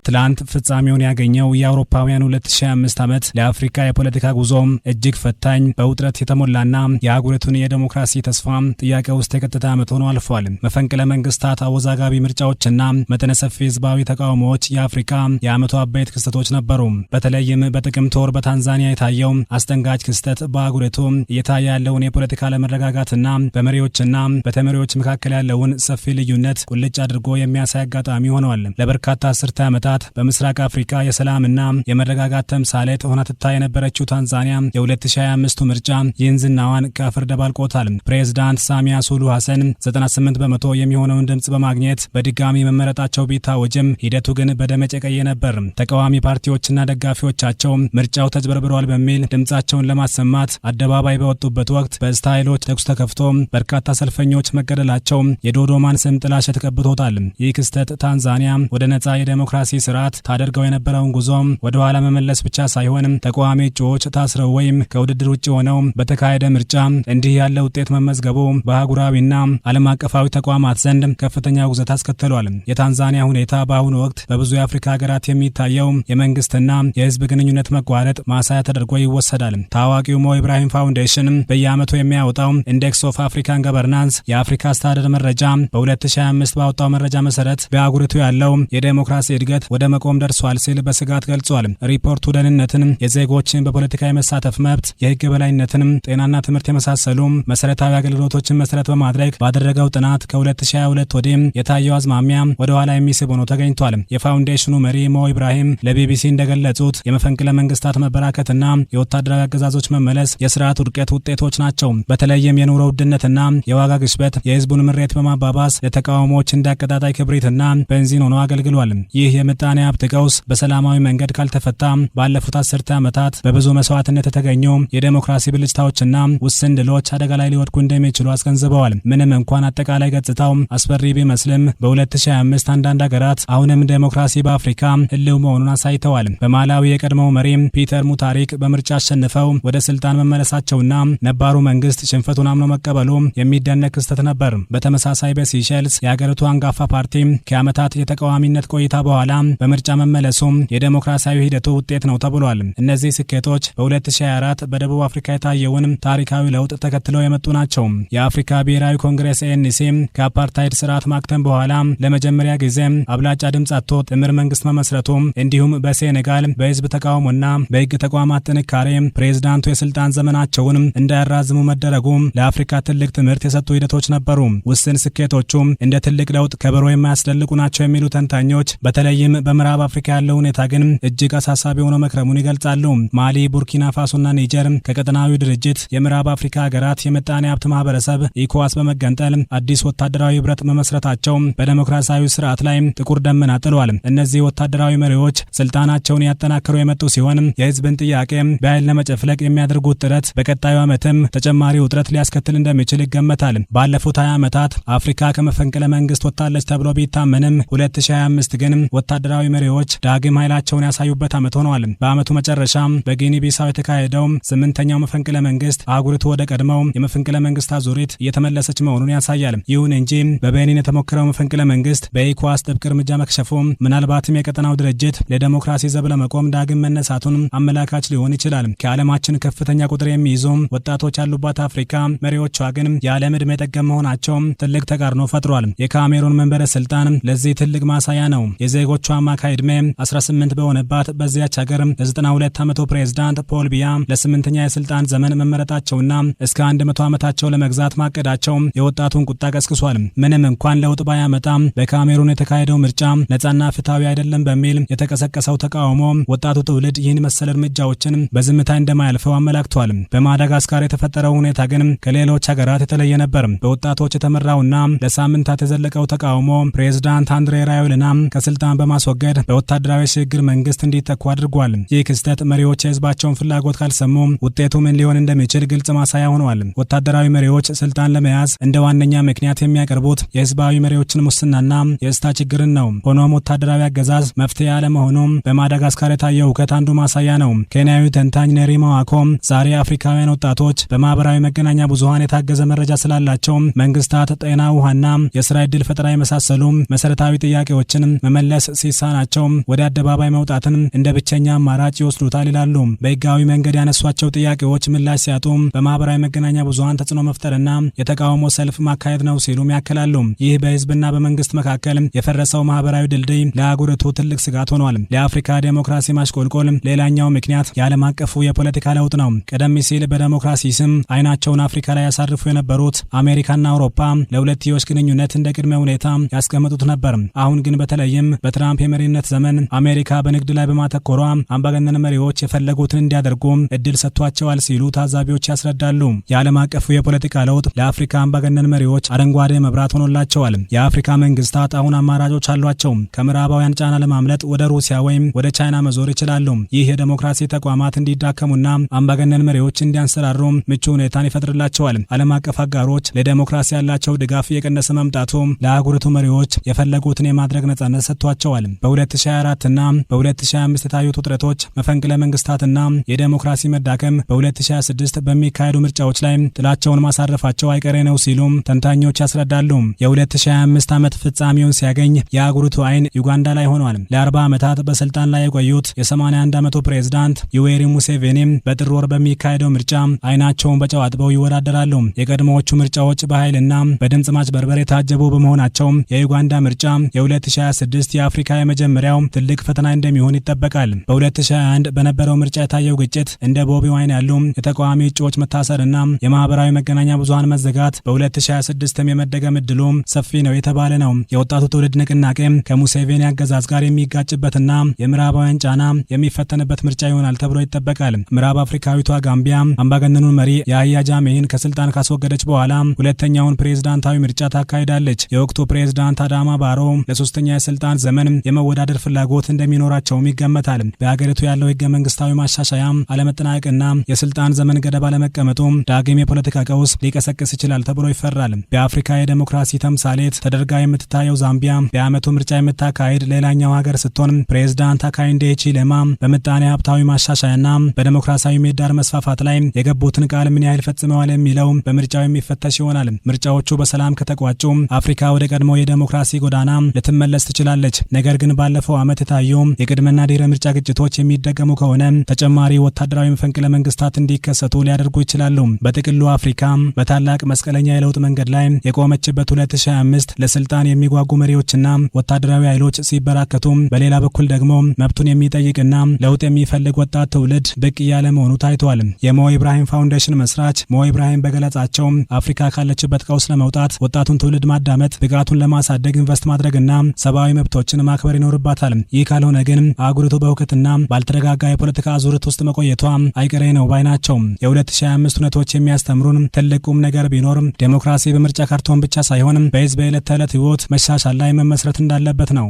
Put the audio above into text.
ትላንት ፍጻሜውን ያገኘው የአውሮፓውያን 2025 ዓመት ለአፍሪካ የፖለቲካ ጉዞ እጅግ ፈታኝ በውጥረት የተሞላና የአህጉሪቱን የዲሞክራሲ ተስፋ ጥያቄ ውስጥ የከተተ ዓመት ሆኖ አልፏል። መፈንቅለ መንግስታት፣ አወዛጋቢ ምርጫዎችና መጠነ ሰፊ ህዝባዊ ተቃውሞዎች የአፍሪካ የዓመቱ አበይት ክስተቶች ነበሩ። በተለይም በጥቅምት ወር በታንዛኒያ የታየው አስደንጋጭ ክስተት በአህጉሪቱ እየታየ ያለውን የፖለቲካ አለመረጋጋትና በመሪዎችና በተመሪዎች መካከል ያለውን ሰፊ ልዩነት ቁልጭ አድርጎ የሚያሳይ አጋጣሚ ሆነዋል። ለበርካታ አስርተ ዓመታት በምስራቅ አፍሪካ የሰላምና የመረጋጋት ተምሳሌት ሆና ትታይ የነበረችው ታንዛኒያ የ2025 ምርጫ ይህን ዝናዋን ከአፈር ደባልቆታል። ፕሬዝዳንት ሳሚያ ሱሉሁ ሐሰን 98 በመቶ የሚሆነውን ድምጽ በማግኘት በድጋሚ መመረጣቸው ቢታወጅም ሂደቱ ግን በደም የጨቀየ ነበር። ተቃዋሚ ፓርቲዎችና ደጋፊዎቻቸው ምርጫው ተጭበርብሯል በሚል ድምጻቸውን ለማሰማት አደባባይ በወጡበት ወቅት በስታይሎች ተኩስ ተከፍቶ በርካታ ሰልፈኞች መገደላቸው የዶዶማን ስም ጥላሸት ቀብቶታል። ይህ ክስተት ታንዛኒያ ወደ ነጻ የዲሞክራሲ ስርዓት ታደርገው የነበረውን ጉዞ ወደ ኋላ መመለስ ብቻ ሳይሆን ተቃዋሚ እጩዎች ታስረው ወይም ከውድድር ውጭ ሆነው በተካሄደ ምርጫ እንዲህ ያለ ውጤት መመዝገቡ በአህጉራዊና ዓለም አቀፋዊ ተቋማት ዘንድ ከፍተኛ ውግዘት አስከትሏል። የታንዛኒያ ሁኔታ በአሁኑ ወቅት በብዙ የአፍሪካ ሀገራት የሚታየው የመንግስትና የህዝብ ግንኙነት መቋረጥ ማሳያ ተደርጎ ይወሰዳል። ታዋቂው ሞ ኢብራሂም ፋውንዴሽን በየዓመቱ የሚያወጣው ኢንዴክስ ኦፍ አፍሪካን ገቨርናንስ የአፍሪካ አስተዳደር መረጃ በ2025 ባወጣው መረጃ መሰረት በአህጉሪቱ ያለው የዲሞክራሲ እድገት ወደ መቆም ደርሷል ሲል በስጋት ገልጿል። ሪፖርቱ ደህንነትን፣ የዜጎችን በፖለቲካ የመሳተፍ መብት፣ የህግ የበላይነትን፣ ጤናና ትምህርት የመሳሰሉ መሰረታዊ አገልግሎቶችን መሰረት በማድረግ ባደረገው ጥናት ከ2022 ወዲህ የታየው አዝማሚያ ወደ ኋላ የሚስብ ሆኖ ተገኝቷል። የፋውንዴሽኑ መሪ ሞ ኢብራሂም ለቢቢሲ እንደገለጹት የመፈንቅለ መንግስታት መበራከትና የወታደራዊ አገዛዞች መመለስ የስርዓት ውድቀት ውጤቶች ናቸው። በተለይም የኑሮ ውድነትና የዋጋ ግሽበት የህዝቡን ምሬት በማባባስ ለተቃውሞዎች እንዳቀጣጣይ ክብሪትና ቤንዚን ሆኖ አገልግሏል። ይህ የምጣኔ ሀብት ቀውስ በሰላማዊ መንገድ ካልተፈታ ባለፉት አስርተ ዓመታት በብዙ መስዋዕትነት የተገኙ የዲሞክራሲ ብልጭታዎችና ውስን ድሎች አደጋ ላይ ሊወድቁ እንደሚችሉ አስገንዝበዋል። ምንም እንኳን አጠቃላይ ገጽታው አስፈሪ ቢመስልም በ2025 አንዳንድ ሀገራት አሁንም ዲሞክራሲ በአፍሪካ ህልው መሆኑን አሳይተዋል። በማላዊ የቀድሞው መሪ ፒተር ሙታሪክ በምርጫ አሸንፈው ወደ ስልጣን መመለሳቸውና ነባሩ መንግስት ሽንፈቱን አምኖ መቀበሉ የሚደነቅ ክስተት ነበር። በተመሳሳይ በሲሸልስ የሀገሪቱ አንጋፋ ፓርቲ ከዓመታት የተቃዋሚነት ቆይታ በኋላ በምርጫ መመለሱ የዲሞክራሲያዊ ሂደቱ ውጤት ነው ተብሏል። እነዚህ ስኬቶች በ2024 በደቡብ አፍሪካ የታየውን ታሪካዊ ለውጥ ተከትለው የመጡ ናቸው። የአፍሪካ ብሔራዊ ኮንግሬስ ANC ከአፓርታይድ ስርዓት ማክተም በኋላ ለመጀመሪያ ጊዜ አብላጫ ድምፅ አጥቶ ጥምር መንግስት መመስረቱ፣ እንዲሁም በሴኔጋል በህዝብ ተቃውሞና በህግ ተቋማት ጥንካሬ ፕሬዝዳንቱ የስልጣን ዘመናቸውን እንዳያራዝሙ መደረጉ ለአፍሪካ ትልቅ ትምህርት የሰጡ ሂደቶች ነበሩ። ውስን ስኬቶቹ እንደ ትልቅ ለውጥ ከበሮ የማያስደልቁ ናቸው የሚሉ ተንታኞች በተለይም በምዕራብ አፍሪካ ያለው ሁኔታ ግን እጅግ አሳሳቢ ሆኖ መክረሙን ይገልጻሉ። ማሊ፣ ቡርኪና ፋሶና ኒጀር ከቀጠናዊ ድርጅት የምዕራብ አፍሪካ ሀገራት የምጣኔ ሀብት ማህበረሰብ ኢኮዋስ በመገንጠል አዲስ ወታደራዊ ህብረት መመስረታቸው በዲሞክራሲያዊ ስርዓት ላይ ጥቁር ደመና ጥሏል። እነዚህ ወታደራዊ መሪዎች ስልጣናቸውን ያጠናከሩ የመጡ ሲሆን የህዝብን ጥያቄ በኃይል ለመጨፍለቅ የሚያደርጉት ጥረት በቀጣዩ ዓመትም ተጨማሪ ውጥረት ሊያስከትል እንደሚችል ይገመታል። ባለፉት 20 ዓመታት አፍሪካ ከመፈንቅለ መንግስት ወጣለች ተብሎ ቢታመንም 2025 ግን ወታደራዊ መሪዎች ዳግም ኃይላቸውን ያሳዩበት ዓመት ሆኗል። በዓመቱ መጨረሻ በጊኒ ቢሳው የተካሄደው 8ኛው መፈንቅለ መንግስት አህጉሪቱ ወደ ቀድሞው የመፈንቅለ መንግስት አዙሪት እየተመለሰች መሆኑን ያሳያል። ይሁን እንጂ በቤኒን የተሞከረው መፈንቅለ መንግስት በኢኮዋስ ጥብቅ እርምጃ መክሸፉ ምናልባትም የቀጠናው ድርጅት ለዲሞክራሲ ዘብ ለመቆም ዳግም መነሳቱን አመላካች ሊሆን ይችላል። ከዓለማችን ከፍተኛ ቁጥር የሚይዙ ወጣቶች ያሉባት አፍሪካ መሪዎቿ ግን የዓለም ዕድሜ ጠገብ መሆናቸው ትልቅ ተቃርኖ ፈጥሯል። የካሜሩን መንበረ ስልጣን ለዚህ ትልቅ ማሳያ ነው። የዜጎቿ አማካይ ዕድሜ 18 በሆነባት በዚያች ሀገር የ92 ዓመቱ ፕሬዝዳንት ፖል ቢያ ለ8ኛ የስልጣን ዘመን መመረጣቸውና እስከ 100 ዓመታቸው ለመግዛት ማቀዳቸው የወጣቱን ቁጣ ቀስቅሷል። ምንም እንኳን ለውጥ ባያመጣም በካሜሩን የተካሄደው ምርጫ ነጻና ፍትሃዊ አይደለም በሚል የተቀሰቀሰው ተቃውሞ ወጣቱ ትውልድ ይህን መሰል እርምጃዎችን በዝምታ እንደማያልፈው አመላክቷል። በማዳጋስካር የተፈጠረው ሁኔታ ግን ከሌሎች ሀገራት የተለየ ነበር። በወጣቶች የተመራውና ለሳምንታት የዘለቀው ተቃውሞ ፕሬዝዳንት አንድሬ ራዮልና ከስልጣን በማስወገድ በወታደራዊ ሽግግር መንግስት እንዲተኩ አድርጓል። ይህ ክስተት መሪዎች የህዝባቸውን ፍላጎት ካልሰሙ ውጤቱ ምን ሊሆን እንደሚችል ግልጽ ማሳያ ሆነዋል። ወታደራዊ መሪዎች ስልጣን ለመያዝ እንደ ዋነኛ ምክንያት የሚያቀርቡት የህዝባዊ መሪዎችን ሙስናና የእስታ ችግርን ነው። ሆኖም ወታደራዊ አገዛዝ መፍትሄ ያለመሆኑ በማዳጋስካር የታየው ሁከት አንዱ ማሳያ ነው። ኬንያዊ ተንታኝ ኔሪ ማዋኮ ዛሬ አፍሪካውያን ወጣቶች በማህበራዊ መገናኛ ብዙሃን የታገዘ መረጃ ስላላቸው መንግስታት ጤና፣ ውሃና የስራ ዕድል ፈጠራ የመሳሰሉ መሰረታዊ ጥያቄዎችን መመለስ ሳይሳናቸው ወደ አደባባይ መውጣትን እንደ ብቸኛ አማራጭ ይወስዱታል ይላሉ። በህጋዊ መንገድ ያነሷቸው ጥያቄዎች ምላሽ ሲያጡ በማህበራዊ መገናኛ ብዙሃን ተጽዕኖ መፍጠርና የተቃውሞ ሰልፍ ማካሄድ ነው ሲሉም ያክላሉ። ይህ በህዝብና በመንግስት መካከል የፈረሰው ማህበራዊ ድልድይ ለአህጉሪቱ ትልቅ ስጋት ሆኗል። ለአፍሪካ ዴሞክራሲ ማሽቆልቆል ሌላኛው ምክንያት የዓለም አቀፉ የፖለቲካ ለውጥ ነው። ቀደም ሲል በዴሞክራሲ ስም አይናቸውን አፍሪካ ላይ ያሳርፉ የነበሩት አሜሪካና አውሮፓ ለሁለትዮሽ ግንኙነት እንደ ቅድመ ሁኔታ ያስቀመጡት ነበር። አሁን ግን በተለይም በትራምፕ የመሪነት ዘመን አሜሪካ በንግድ ላይ በማተኮሯ አምባገነን መሪዎች የፈለጉትን እንዲያደርጉ እድል ሰጥቷቸዋል ሲሉ ታዛቢዎች ያስረዳሉ። የዓለም አቀፉ የፖለቲካ ለውጥ ለአፍሪካ አምባገነን መሪዎች አረንጓዴ መብራት ሆኖላቸዋል። የአፍሪካ መንግስታት አሁን አማራጮች አሏቸው። ከምዕራባውያን ጫና ለማምለጥ ወደ ሩሲያ ወይም ወደ ቻይና መዞር ይችላሉ። ይህ የዴሞክራሲ ተቋማት እንዲዳከሙና አምባገነን መሪዎች እንዲያንሰራሩ ምቹ ሁኔታን ይፈጥርላቸዋል። ዓለም አቀፍ አጋሮች ለዴሞክራሲ ያላቸው ድጋፍ እየቀነሰ መምጣቱ ለአህጉሪቱ መሪዎች የፈለጉትን የማድረግ ነጻነት ሰጥቷቸዋል። በ2024 እና በ2025 የታዩት ውጥረቶች፣ መፈንቅለ መንግስታትና የዴሞክራሲ መዳከም በ2026 በሚካሄዱ ምርጫዎች ላይ ጥላቸውን ማሳረፋቸው አይቀሬ ነው ሲሉ ተንታኞች ያስረዳሉ። የ2025 ዓመት ፍጻሜውን ሲያገኝ የአህጉሪቱ አይን ዩጋንዳ ላይ ሆኗል። ለ40 ዓመታት በስልጣን ላይ የቆዩት የ81 ዓመቱ ፕሬዝዳንት ዩዌሪ ሙሴቬኒ በጥር ወር በሚካሄደው ምርጫ አይናቸውን በጨው አጥበው ይወዳደራሉ። የቀድሞዎቹ ምርጫዎች በኃይልና በድምጽ ማጭበርበር የታጀቡ በመሆናቸው የዩጋንዳ ምርጫ የ2026 የአፍሪካ የመጀመሪያው ትልቅ ፈተና እንደሚሆን ይጠበቃል። በ2021 በነበረው ምርጫ የታየው ግጭት፣ እንደ ቦቢ ዋይን ያሉ የተቃዋሚ እጩዎች መታሰርና የማህበራዊ መገናኛ ብዙሃን መዘጋት በ2026 የመደገም እድሉ ሰፊ ነው የተባለ ነው። የወጣቱ ትውልድ ንቅናቄ ከሙሴቬኒ አገዛዝ ጋር የሚጋጭበትና የምዕራባውያን ጫና የሚፈተንበት ምርጫ ይሆናል ተብሎ ይጠበቃል። ምዕራብ አፍሪካዊቷ ጋምቢያ አምባገነኑን መሪ የአህያ ጃሜህን ከስልጣን ካስወገደች በኋላ ሁለተኛውን ፕሬዝዳንታዊ ምርጫ ታካሂዳለች። የወቅቱ ፕሬዝዳንት አዳማ ባሮ ለሶስተኛ የስልጣን ዘመን የመወዳደር ፍላጎት እንደሚኖራቸውም ይገመታል። በሀገሪቱ ያለው ህገ መንግስታዊ ማሻሻያ አለመጠናቀቅና የስልጣን ዘመን ገደብ አለመቀመጡ ዳግም የፖለቲካ ቀውስ ሊቀሰቅስ ይችላል ተብሎ ይፈራል። በአፍሪካ የዴሞክራሲ ተምሳሌት ተደርጋ የምትታየው ዛምቢያ በዓመቱ ምርጫ የምታካሄድ ሌላኛው ሀገር ስትሆን ፕሬዝዳንት ሃካይንዴ ሂቺሌማ በምጣኔ ሀብታዊ ማሻሻያና በዴሞክራሲያዊ ምህዳር መስፋፋት ላይ የገቡትን ቃል ምን ያህል ፈጽመዋል የሚለው በምርጫው የሚፈተሽ ይሆናል። ምርጫዎቹ በሰላም ከተቋጩ አፍሪካ ወደ ቀድሞ የዴሞክራሲ ጎዳና ልትመለስ ትችላለች። ነገር ግን ባለፈው ዓመት የታዩ የቅድመና ድህረ ምርጫ ግጭቶች የሚደገሙ ከሆነ ተጨማሪ ወታደራዊ መፈንቅለ መንግስታት እንዲከሰቱ ሊያደርጉ ይችላሉ። በጥቅሉ አፍሪካ በታላቅ መስቀለኛ የለውጥ መንገድ ላይ የቆመችበት 2025 ለስልጣን የሚጓጉ መሪዎችና ወታደራዊ ኃይሎች ሲበራከቱ፣ በሌላ በኩል ደግሞ መብቱን የሚጠይቅና ለውጥ የሚፈልግ ወጣት ትውልድ ብቅ እያለ መሆኑ ታይቷል። የሞ ኢብራሂም ፋውንዴሽን መስራች ሞ ኢብራሂም በገለጻቸው አፍሪካ ካለችበት ቀውስ ለመውጣት ወጣቱን ትውልድ ማዳመጥ፣ ብቃቱን ለማሳደግ ኢንቨስት ማድረግና ሰብአዊ መብቶችን ማክበር ይኖርባታል። ይህ ካልሆነ ግን አህጉሪቱ በሁከትና ባልተረጋጋ የፖለቲካ አዙሪት ውስጥ መቆየቷ አይቀሬ ነው ባይ ናቸው። የ2025 ሁነቶች የሚያስተምሩን ትልቁም ነገር ቢኖር ዴሞክራሲ በምርጫ ካርቶን ብቻ ሳይሆን በህዝብ የዕለት ተዕለት ህይወት መሻሻል ላይ መመስረት እንዳለበት ነው።